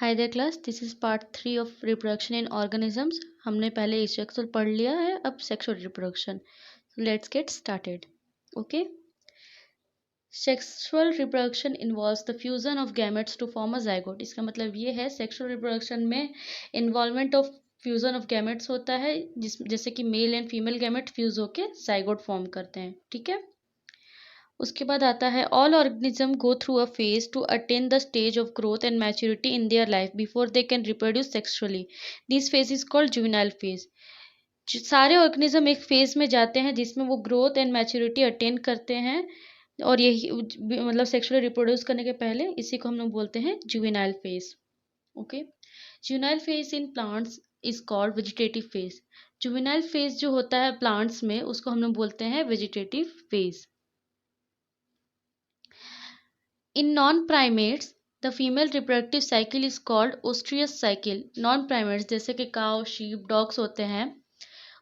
Hi there class, this is part 3 of reproduction in organisms. हमने पहले sexual पढ़ लिया है, अब sexual reproduction. Let's get started. Okay, sexual reproduction involves the fusion of gametes to form a zygote. इसका मतलब ये है सेक्सुअल रिप्रोडक्शन में involvement of fusion of gametes होता है, जैसे कि male and female gamete fuse होकर जाइगोट फॉर्म करते हैं। ठीक है, उसके बाद आता है all organism go through a phase two attain the stage of growth and maturity in their life before they can reproduce sexually. This phase is called juvenile phase. सारे ऑर्गेनिज्म एक फेज में जाते हैं जिसमें वो ग्रोथ एंड मैच्योरिटी अटेन करते हैं, और यही मतलब सेक्सुअली रिप्रोड्यूस करने के पहले इसी को हम लोग बोलते हैं juvenile phase. Okay, juvenile phase in plants is called vegetative phase. Juvenile phase जो होता है प्लांट्स में उसको हम लोग बोलते हैं vegetative phase. In non-primates, the female reproductive cycle is called ostrous cycle. Non-primates जैसे कि काउ, शीप, डॉग्स होते हैं,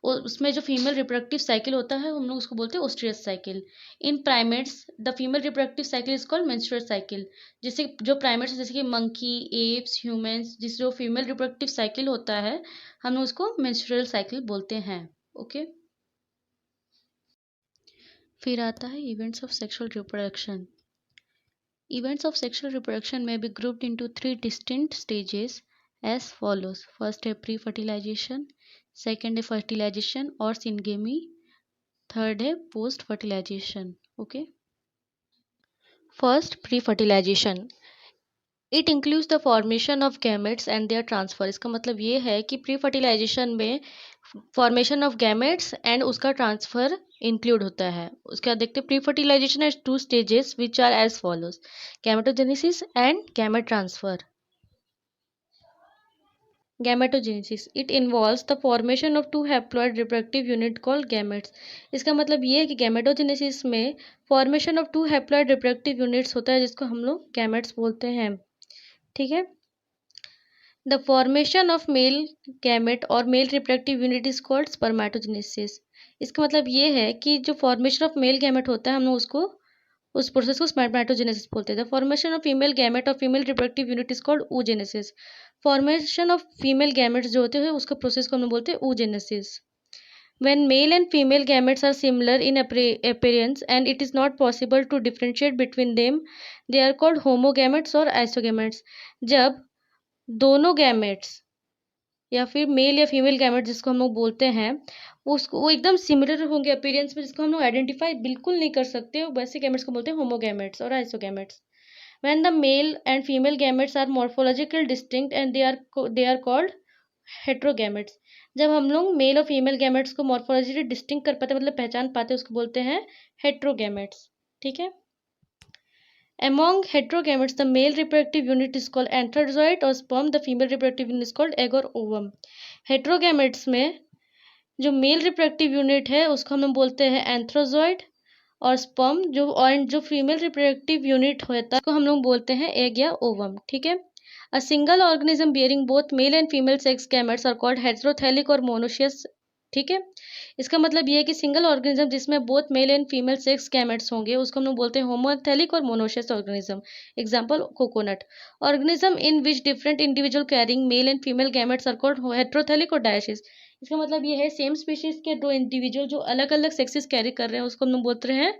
उसमें जो फीमेल रिप्रोडक्टिव साइकिल होता है हम लोग उसको बोलते हैं oestrous cycle. In primates the female reproductive cycle is called menstrual cycle. जैसे जो प्राइमेट्स जैसे कि मंकी, एप्स, ह्यूमंस, जिस जो फीमेल रिप्रोडक्टिव साइकिल होता है हम लोग उसको मेंस्ट्रुअल साइकिल बोलते हैं। ओके, फिर आता है events of sexual reproduction. Events of sexual reproduction may be grouped into three distinct stages as follows. First है pre-fertilization, second है fertilization or syngamy, third है post-fertilization. Okay. First, pre-fertilization. It includes the formation of gametes and their transfer. इसका मतलब ये है कि pre fertilization में formation of gametes and उसका ट्रांसफर इंक्लूड होता है। उसके बाद देखते हैं pre fertilization has two stages which are as follows, gametogenesis and gamete transfer. Gametogenesis it involves the formation of two haploid reproductive unit called gametes. इसका मतलब ये है कि गैमेटोजेनेसिस में formation of two haploid reproductive units होता है जिसको हम लोग गैमेट्स बोलते हैं। ठीक है, the formation of male gamete और male reproductive unit is called spermatogenesis. इसका मतलब ये है कि जो फॉर्मेशन ऑफ मेल गैमेट होता है हम लोग उसको उस प्रोसेस को स्पर्मेटोजेनेसिस बोलते हैं। The formation of female gamete और female reproductive unit is called oogenesis। Formation of female gametes जो होते हैं उसका प्रोसेस को हम लोग बोलते हैं oogenesis। When male and female gametes are similar in appearance and it is not possible to differentiate between them, they are called homogametes और isogametes। जब दोनों गैमेट्स या फिर मेल या फीमेल गैमेट जिसको हम लोग बोलते हैं उसको वो एकदम सिमिलर होंगे अपीयरेंस में, जिसको हम लोग आइडेंटिफाई बिल्कुल नहीं कर सकते, वैसे गैमेट्स को बोलते हैं होमोगैमेट्स और isogametes. When the male and female gametes are morphological distinct and they are called heterogametes. जब हम लोग मेल और फीमेल गैमेट्स को मॉर्फोलॉजिकली डिस्टिंक्ट कर पाते हैं, मतलब पहचान पाते हैं, उसको बोलते हैं हेट्रोगैमेट्स। ठीक है, among heterogametes, the male reproductive unit is called anthrozoid और sperm, the female reproductive unit is called egg और ovum। heterogametes में जो मेल रिप्रोडक्टिव यूनिट है उसको हम लोग बोलते हैं एंथ्रोजॉइड, और स्पर्म जो फीमेल रिप्रोडक्टिव यूनिट होता है उसको हम लोग बोलते हैं एग या ओवम। ठीक है, a single organism bearing both male and female sex gametes are called heterothallic और मोनोशियस। ठीक है, इसका मतलब ये है कि सिंगल ऑर्गेनिज्म जिसमें both male and female sex gametes होंगे उसको हम लोग बोलते हैं होमोथैलिक और monoecious organism. Example coconut. Organism in which different individual carrying male and female gametes are called heterothallic और डायसिस। इसका मतलब ये है सेम स्पीशीज के दो इंडिविजुअल जो अलग अलग सेक्सेस कैरी कर रहे हैं उसको हम लोग बोलते हैं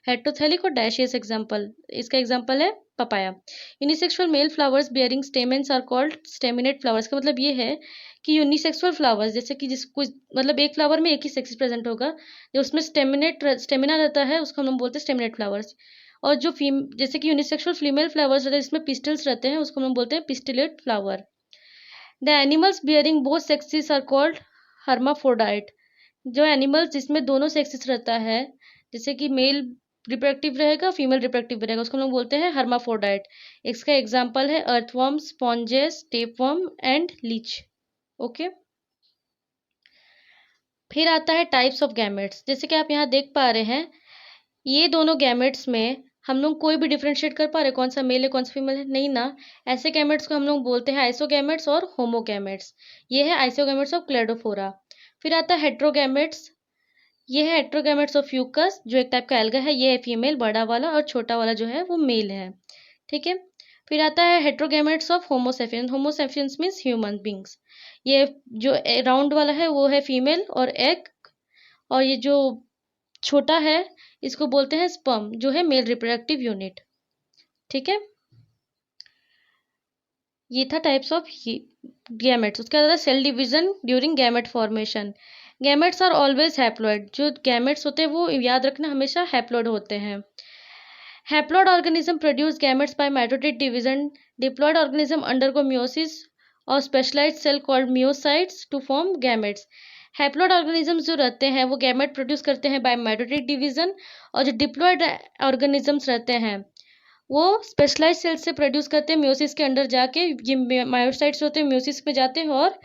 हेटेरोथैलिक और डायसियस। एग्जांपल, इसका एग्जांपल है papaya. Unisexual male flowers bearing stamens are called staminate flowers. का मतलब ये है कि यूनिसेक्सुअल फ्लावर्स जैसे कि जिसको मतलब एक फ्लावर में एक ही सेक्स प्रेजेंट होगा, जो उसमें स्टेमिना रहता है उसको हम लोग बोलते हैं स्टेमिनेट फ्लावर्स। और जो जैसे कि यूनिसेक्सुअल फीमेल फ्लावर्स रहते हैं जिसमें पिस्टल्स रहते हैं उसको हम लोग बोलते हैं pistillate flower. The animals bearing both sexes are called hermaphrodite. जो एनिमल्स जिसमें दोनों सेक्सेस रहता है, जैसे कि मेल रिप्रोडक्टिव रहेगा फीमेल रिप्रोडक्टिव रहेगा, उसको हम लोग बोलते हैं हर्माफ्रोडाइट। इसका एग्जांपल है earthworm, sponges, tapeworm and Leach. Okay, फिर आता है टाइप्स ऑफ गैमेट्स। जैसे कि आप यहाँ देख पा रहे हैं ये दोनों गैमेट्स में हम लोग कोई भी डिफरेंशिएट कर पा रहे कौन सा मेल है कौन सा फीमेल है? नहीं ना। ऐसे गैमेट्स को हम लोग बोलते हैं आइसोगैमेट्स और होमोगैमेट्स। ये है आइसोगैमेट्स ऑफ क्लेडोफोरा। फिर आता है हेट्रोगैमेट्स। ये है हेट्रोगैमेट्स ऑफ यूकस जो एक टाइप का एल्गा है, ये है फीमेल बड़ा वाला, और छोटा वाला जो है वो मेल है। ठीक है, फिर आता है heterogametes of homo sapiens. Homo sapiens means human beings. ये जो राउंड वाला है वो है फीमेल और एग, और ये जो छोटा है इसको बोलते हैं स्पर्म, जो है मेल रिप्रोडक्टिव यूनिट। ठीक है, ये था टाइप्स ऑफ गैमेट्स। उसके बाद cell division during gamete formation. Gametes are always haploid. जो गैमेट्स होते हैं वो याद रखना हमेशा हैप्लॉइड होते हैं। Haploid organism produce gametes by mitotic division. Diploid organism undergo meiosis और specialised cell called meiocytes to form gametes. Haploid organisms जो रहते हैं वो गैमेट प्रोड्यूस करते हैं बाय माइटोटिक डिवीजन, और जो डिप्लॉइड ऑर्गेनिजम्स रहते हैं वो स्पेशलाइज सेल से प्रोड्यूस करते हैं म्योसिस के अंदर जाके। ये मायोसाइट्स होते हैं म्योसिस में जाते हैं और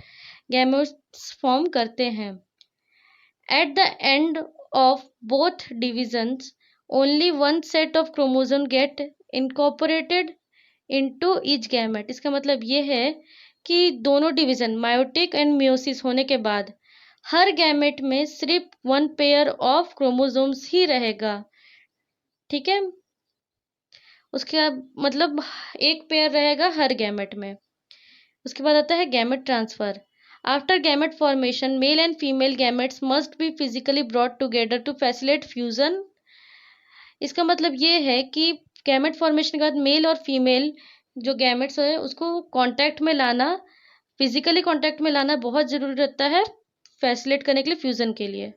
गैमेट्स फॉर्म करते हैं। At the end of both divisions only one set of chromosome get incorporated into each gamete. इसका मतलब ये है कि दोनों डिवीजन मायोटिक एंड म्योसिस होने के बाद हर गैमेट में सिर्फ वन पेयर ऑफ क्रोमोसोम्स ही रहेगा। ठीक है, उसके मतलब एक पेयर रहेगा हर गैमेट में। उसके बाद आता है gamete transfer. After gamete formation male and female gametes must be physically brought together to facilitate fusion. इसका मतलब ये है कि गैमेट फॉर्मेशन के बाद मेल और फीमेल जो गैमेट्स है उसको कांटेक्ट में लाना, फिजिकली कांटेक्ट में लाना बहुत ज़रूरी रहता है फैसिलिटेट करने के लिए, फ्यूजन के लिए।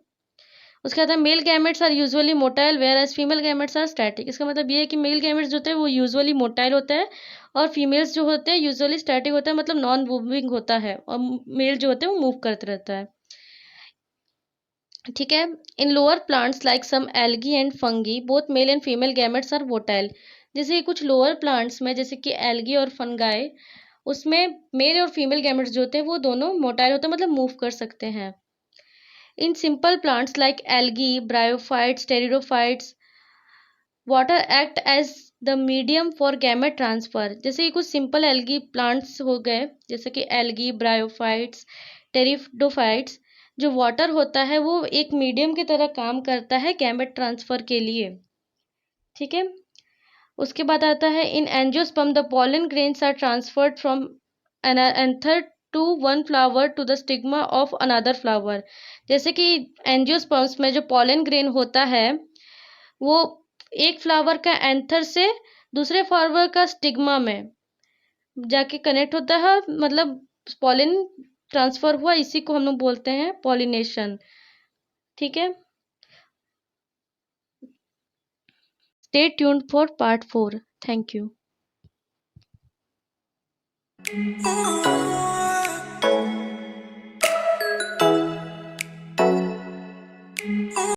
उसके बाद male gametes are usually motile whereas female gametes are static. इसका मतलब ये है कि मेल गैमेट्स जो होते हैं वो यूजुअली मोटाइल होता है और फीमेल्स जो होते हैं यूजुअली स्टैटिक होता है, मतलब नॉन मूविंग होता है, और मेल जो होते हैं वो मूव करते रहता है। ठीक है, in lower plants like some algae and fungi both male and female gametes are motile. जैसे कुछ लोअर प्लांट्स में जैसे कि एल्गी और फंगाई, उसमें मेल और फीमेल गैमेट्स जो होते हैं वो दोनों मोटाइल होते हैं, मतलब मूव कर सकते हैं। In simple plants like algae, bryophytes, pteridophytes, water act as the medium for gamete transfer। जैसे कि कुछ सिंपल एल्गी प्लांट्स हो गए, जैसे कि एल्गी, ब्रायोफाइट्स, टेरिडोफाइट्स, जो वाटर होता है वो एक मीडियम की तरह काम करता है गैमेट ट्रांसफर के लिए। ठीक है, उसके बाद आता है in angiosperm the pollen grains are transferred from an anther to one flower to the stigma of another flower. जैसे कि एंजियोस्पर्म्स में जो पॉलन ग्रेन होता है वो एक फ्लावर का एंथर से दूसरे फ्लावर का स्टिग्मा में जाके कनेक्ट होता है, मतलब पॉलन ट्रांसफर हुआ, इसी को हम लोग बोलते हैं पॉलिनेशन। ठीक है, stay tuned for part 4। Thank you.